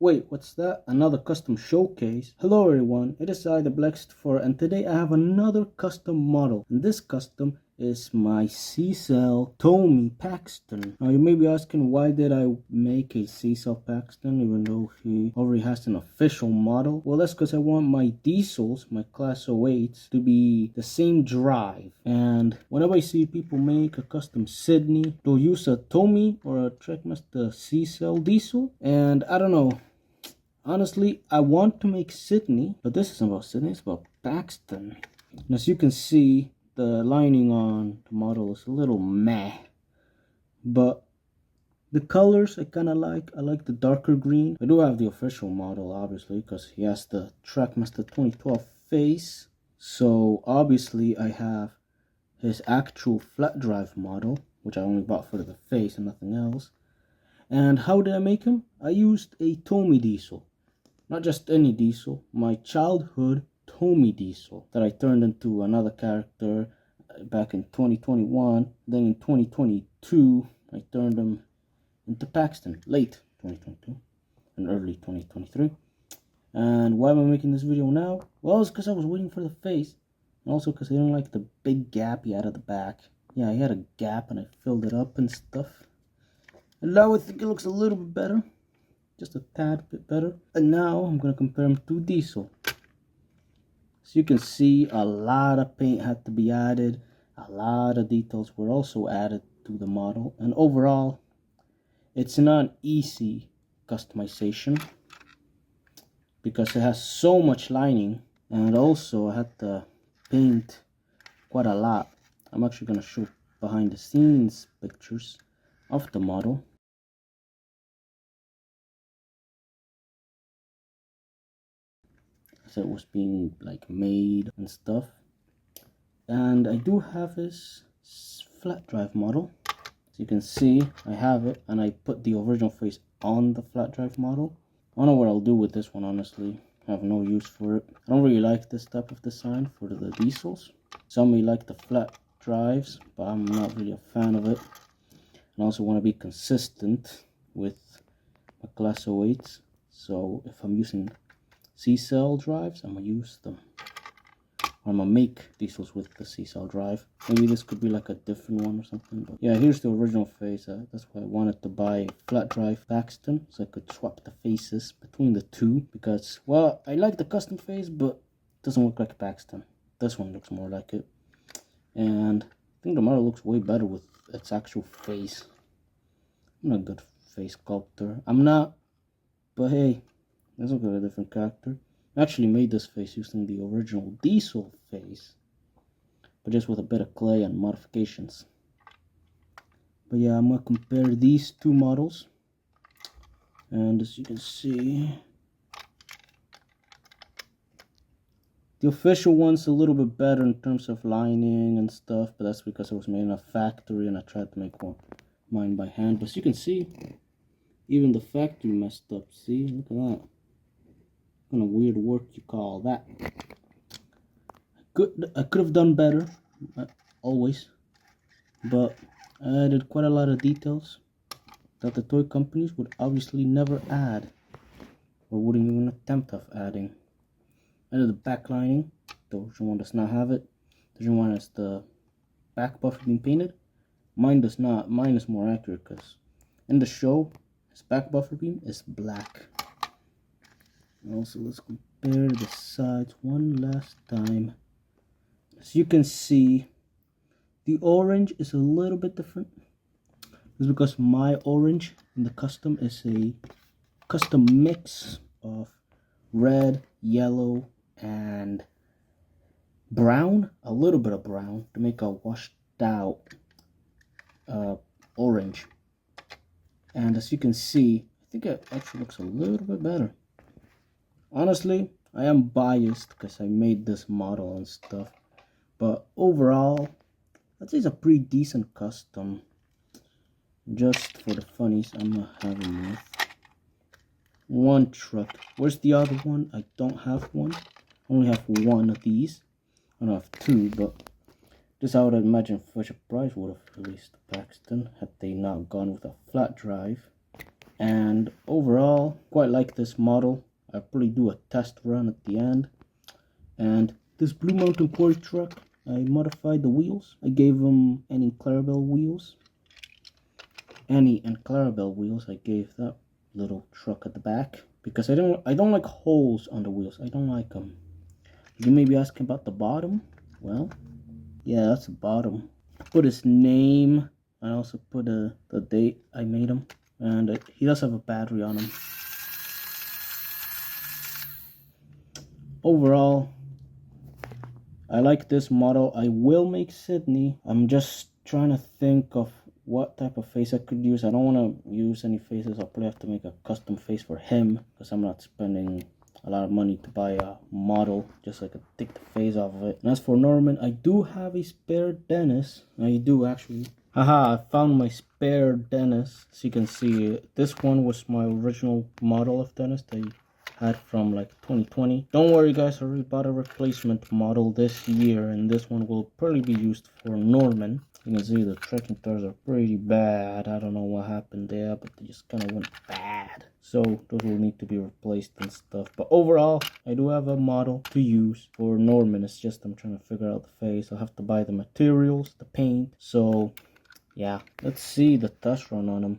Wait, what's that? Another custom showcase? Hello everyone, it is I, the Black64, and today I have another custom model. And this custom is my C-Cell Tomy Paxton. Now you may be asking, why did I make a C-Cell Paxton even though he already has an official model? Well, that's because I want my diesels, my Class 08s, to be the same drive. And whenever I see people make a custom Sydney, they'll use a Tomy or a Trackmaster C-Cell diesel. And I don't know. Honestly, I want to make Sydney, but this isn't about Sydney, it's about Paxton. And as you can see, the lining on the model is a little meh. But the colors I kind of like. I like the darker green. I do have the official model, obviously, because he has the Trackmaster 2012 face. So, obviously, I have his actual flat drive model, which I only bought for the face and nothing else. And how did I make him? I used a Tomy diesel. Not just any diesel, my childhood Tomy diesel that I turned into another character back in 2021. Then in 2022, I turned him into Paxton, late 2022 and early 2023. And why am I making this video now? Well, it's because I was waiting for the face. And also because I didn't like the big gap he had at the back. Yeah, he had a gap and I filled it up and stuff. And now I think it looks a little bit better. Just a tad bit better. And now I'm going to compare them to diesel. So you can see a lot of paint had to be added. A lot of details were also added to the model. And overall, it's not easy customization because it has so much lining. And also I had to paint quite a lot. I'm actually going to show behind the scenes pictures of the model. As it was being like made and stuff. And I do have his flat drive model. As you can see, I have it and I put the original face on the flat drive model. I don't know what I'll do with this one, honestly. I have no use for it. I don't really like this type of design for the diesels. Some may like the flat drives, but I'm not really a fan of it. And I also want to be consistent with my Class 08s. So if I'm using C-Cell drives, I'm going to use them. I'm gonna make diesels with the C-Cell drive. Maybe this could be like a different one or something. But yeah, here's the original face. That's why I wanted to buy a flat drive Paxton, so I could swap the faces between the two. Because, well, I like the custom face, but it doesn't look like Paxton. This one looks more like it. And I think the model looks way better with its actual face. I'm not a good face sculptor. I'm not. But hey, let's look at a different character. I actually made this face using the original diesel face, but just with a bit of clay and modifications. But yeah, I'm gonna compare these two models, and as you can see, the official one's a little bit better in terms of lining and stuff, but that's because it was made in a factory and I tried to make mine by hand. But as you can see, even the factory messed up. See, look at that. What kind of weird work you call that? I could have done better, always, but I added quite a lot of details that the toy companies would obviously never add, or wouldn't even attempt of adding. I did the back lining. The original one does not have it. The original one has the back buffer being painted. Mine does not. Mine is more accurate because in the show, his back buffer beam is black. And also, let's compare the sides one last time. As you can see, the orange is a little bit different. It's because my orange in the custom is a custom mix of red, yellow, and brown. A little bit of brown to make a washed out orange. And as you can see, I think it actually looks a little bit better. Honestly, I am biased because I made this model and stuff. But overall, I'd say it's a pretty decent custom. Just for the funnies, I'm gonna have him with one truck. Where's the other one? I don't have one. I only have one of these. I don't have two, but this I would imagine Fisher Price would have released Paxton had they not gone with a flat drive. And overall, quite like this model. I'll probably do a test run at the end. And this Blue Mountain Quarry truck, I modified the wheels. I gave them any Clarabelle wheels. Annie and Clarabelle wheels. I gave that little truck at the back because I don't like holes on the wheels. I don't like them. You may be asking about the bottom. Well, yeah, that's the bottom. I put his name. I also put the date I made him, and he does have a battery on him. Overall, I like this model. I will make Sydney. I'm just trying to think of what type of face I could use. I don't want to use any faces. I'll probably have to make a custom face for him because I'm not spending a lot of money to buy a model just so I could take the face off of it. And as for Norman, I do have a spare Dennis. I do actually. Haha, I found my spare Dennis. As you can see, this one was my original model of Dennis that I had from like 2020. Don't worry guys, I already bought a replacement model this year, and this one will probably be used for Norman. You can see the trekking tires are pretty bad. I don't know what happened there, but they just kind of went bad. So those will need to be replaced and stuff. But overall, I do have a model to use for Norman. It's just I'm trying to figure out the face. I'll have to buy the materials, the paint. So yeah, let's see the test run on him.